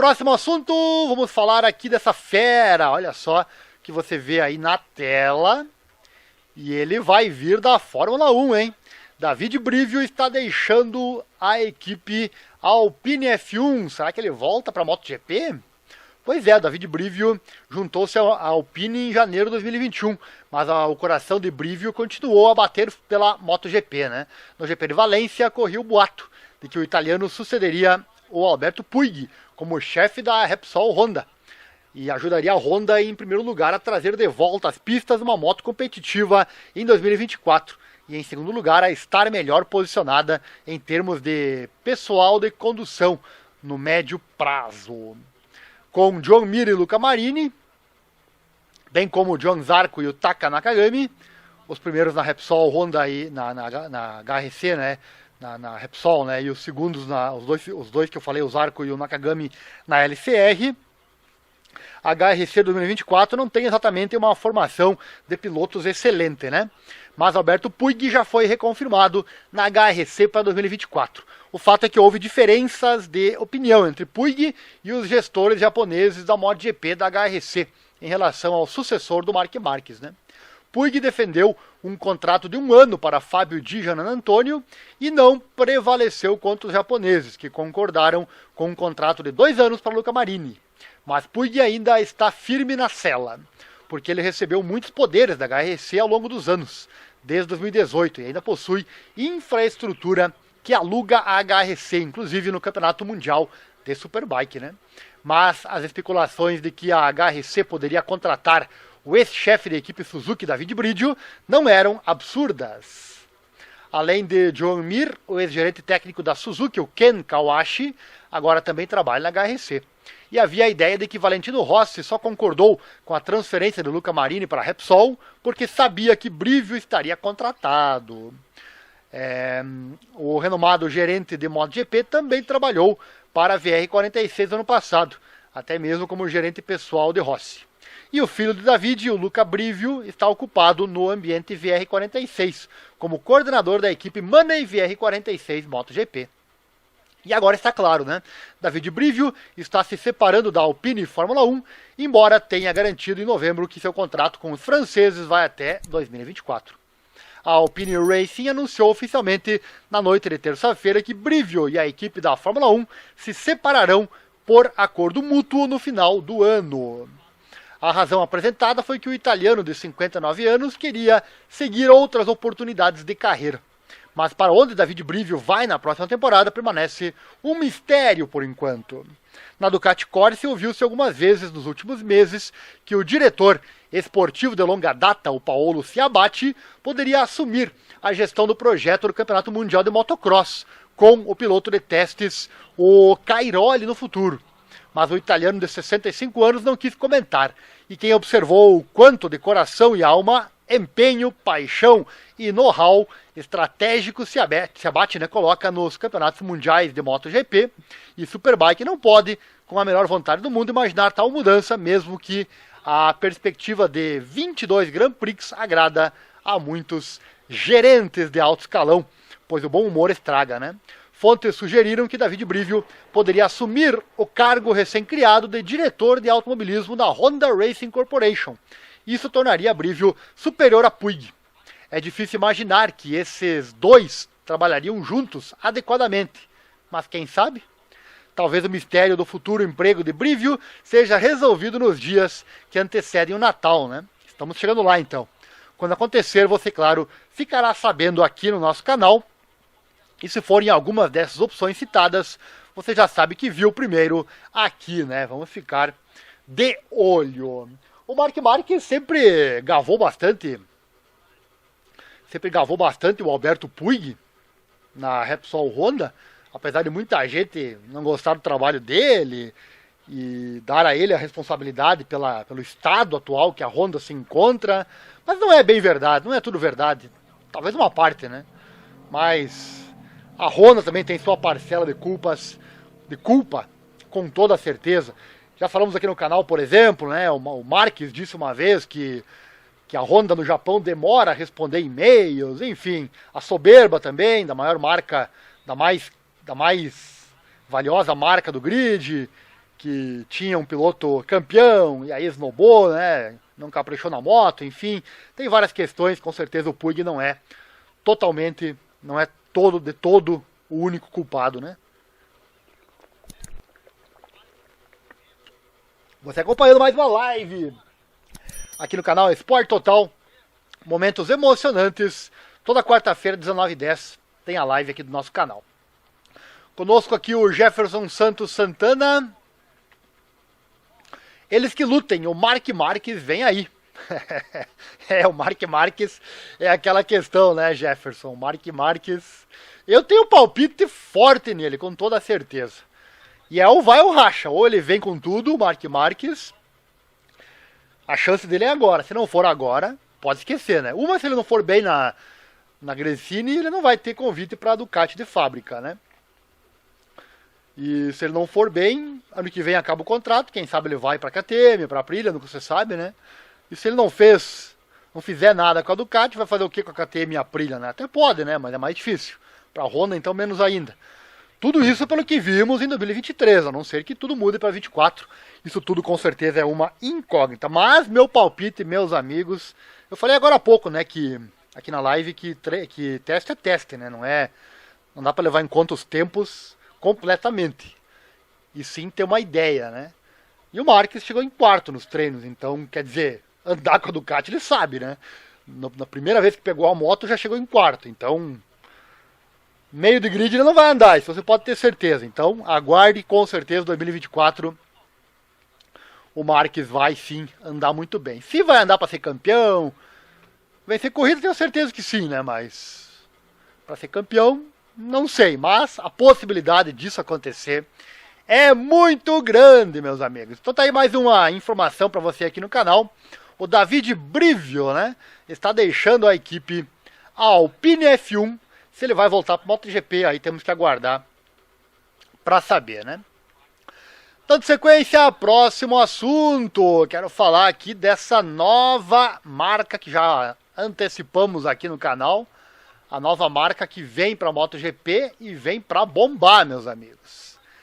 Próximo assunto, vamos falar aqui dessa fera, olha só, que você vê aí na tela. E ele vai vir da Fórmula 1, hein? David Brivio está deixando a equipe Alpine F1. Será que ele volta para a MotoGP? Pois é, David Brivio juntou-se à Alpine em janeiro de 2021, mas o coração de Brivio continuou a bater pela MotoGP, né? No GP de Valência corria o boato de que o italiano sucederia o Alberto Puig como chefe da Repsol Honda e ajudaria a Honda em primeiro lugar a trazer de volta às pistas uma moto competitiva em 2024 e em segundo lugar a estar melhor posicionada em termos de pessoal de condução no médio prazo. Com John Mir e Luca Marini, bem como o John Zarco e o Taka Nakagami, os primeiros na Repsol Honda e na HRC, né? Na Repsol, né? E os segundos, os dois que eu falei, o Zarco e o Nakagami, na LCR. A HRC 2024 não tem exatamente uma formação de pilotos excelente, né? Mas Alberto Puig já foi reconfirmado na HRC para 2024. O fato é que houve diferenças de opinião entre Puig e os gestores japoneses da MotoGP da HRC em relação ao sucessor do Marc Marquez, né? Puig defendeu um contrato de 1 ano para Fábio Di Giannantonio e não prevaleceu contra os japoneses, que concordaram com um contrato de 2 anos para Luca Marini. Mas Puig ainda está firme na cela, porque ele recebeu muitos poderes da HRC ao longo dos anos, desde 2018, e ainda possui infraestrutura que aluga a HRC, inclusive no Campeonato Mundial de Superbike, né? Mas as especulações de que a HRC poderia contratar o ex-chefe da equipe Suzuki, David Brivio, não eram absurdas. Além de John Mir, o ex-gerente técnico da Suzuki, o Ken Kawashi, agora também trabalha na HRC. E havia a ideia de que Valentino Rossi só concordou com a transferência de Luca Marini para a Repsol porque sabia que Brivio estaria contratado. O renomado gerente de MotoGP também trabalhou para a VR46 no ano passado, até mesmo como gerente pessoal de Rossi. E o filho de David, o Luca Brivio, está ocupado no ambiente VR46, como coordenador da equipe Money VR46 MotoGP. E agora está claro, né? David Brivio está se separando da Alpine Fórmula 1, embora tenha garantido em novembro que seu contrato com os franceses vai até 2024. A Alpine Racing anunciou oficialmente na noite de terça-feira que Brivio e a equipe da Fórmula 1 se separarão por acordo mútuo no final do ano. A razão apresentada foi que o italiano de 59 anos queria seguir outras oportunidades de carreira. Mas para onde David Brivio vai na próxima temporada permanece um mistério por enquanto. Na Ducati Corse ouviu-se algumas vezes nos últimos meses que o diretor esportivo de longa data, o Paolo Ciabatti, poderia assumir a gestão do projeto do Campeonato Mundial de Motocross, com o piloto de testes, o Cairoli, no futuro. Mas o italiano de 65 anos não quis comentar, e quem observou o quanto de coração e alma, empenho, paixão e know-how estratégico Ciabatti, né, coloca nos campeonatos mundiais de MotoGP e Superbike, não pode, com a melhor vontade do mundo, imaginar tal mudança, mesmo que a perspectiva de 22 Grand Prix agrada a muitos gerentes de alto escalão, pois o bom humor estraga, né? Fontes sugeriram que David Brivio poderia assumir o cargo recém-criado de diretor de automobilismo da Honda Racing Corporation. Isso tornaria Brivio superior a Puig. É difícil imaginar que esses dois trabalhariam juntos adequadamente, mas quem sabe? Talvez o mistério do futuro emprego de Brivio seja resolvido nos dias que antecedem o Natal, né? Estamos chegando lá então. Quando acontecer, você, claro, ficará sabendo aqui no nosso canal. E se forem algumas dessas opções citadas, você já sabe que viu primeiro aqui, né? Vamos ficar de olho. O Marc Marquez sempre gavou bastante o Alberto Puig na Repsol Honda, apesar de muita gente não gostar do trabalho dele e dar a ele a responsabilidade pelo estado atual que a Honda se encontra. Mas não é bem verdade, não é tudo verdade. Talvez uma parte, né? Mas a Honda também tem sua parcela de culpa, com toda certeza. Já falamos aqui no canal, por exemplo, né? O Marques disse uma vez que a Honda no Japão demora a responder e-mails, enfim. A soberba também, da maior marca, da mais valiosa marca do grid, que tinha um piloto campeão e aí esnobou, né? Não caprichou na moto, enfim. Tem várias questões, com certeza o Puig não é totalmente, não é de todo o único culpado, né? Você acompanhando mais uma live aqui no canal Esporte Total. Momentos emocionantes. Toda quarta-feira, 19h10, tem a live aqui do nosso canal. Conosco aqui o Jefferson Santos Santana. Eles que lutem, o Marc Marques vem aí. O Marc Marques é aquela questão, né, Jefferson? O Marc Marques, eu tenho um palpite forte nele, com toda certeza. E é ou vai ou racha, ou ele vem com tudo, o Marc Marques. A chance dele é agora, se não for agora, pode esquecer, né? Se ele não for bem na Gresini, ele não vai ter convite para a Ducati de fábrica, né? E se ele não for bem, ano que vem acaba o contrato, quem sabe ele vai para a KTM, para a Aprilia, nunca você sabe, né? E se ele não fizer nada com a Ducati, vai fazer o que com a KTM e a Aprilia, né? Até pode, né? Mas é mais difícil. Para a Honda, então, menos ainda. Tudo isso pelo que vimos em 2023, a não ser que tudo mude para 2024. Isso tudo com certeza é uma incógnita. Mas meu palpite, meus amigos, eu falei agora há pouco, né, que aqui na live que teste é teste, né? Não dá para levar em conta os tempos completamente. E sim ter uma ideia, né? E o Marques chegou em quarto nos treinos, então, quer dizer, andar com a Ducati ele sabe, né? Na primeira vez que pegou a moto já chegou em quarto, então meio de grid ele não vai andar, isso você pode ter certeza. Então, aguarde com certeza 2024 o Marques vai sim andar muito bem. Se vai andar para ser campeão, vencer corrida, tenho certeza que sim, né? Mas para ser campeão, não sei. Mas a possibilidade disso acontecer é muito grande, meus amigos. Então tá aí mais uma informação para você aqui no canal. O David Brivio, né, está deixando a equipe Alpine F1. Se ele vai voltar para o MotoGP, aí temos que aguardar para saber, né? Dando sequência, próximo assunto. Quero falar aqui dessa nova marca que já antecipamos aqui no canal. A nova marca que vem para a MotoGP e vem para bombar, meus amigos.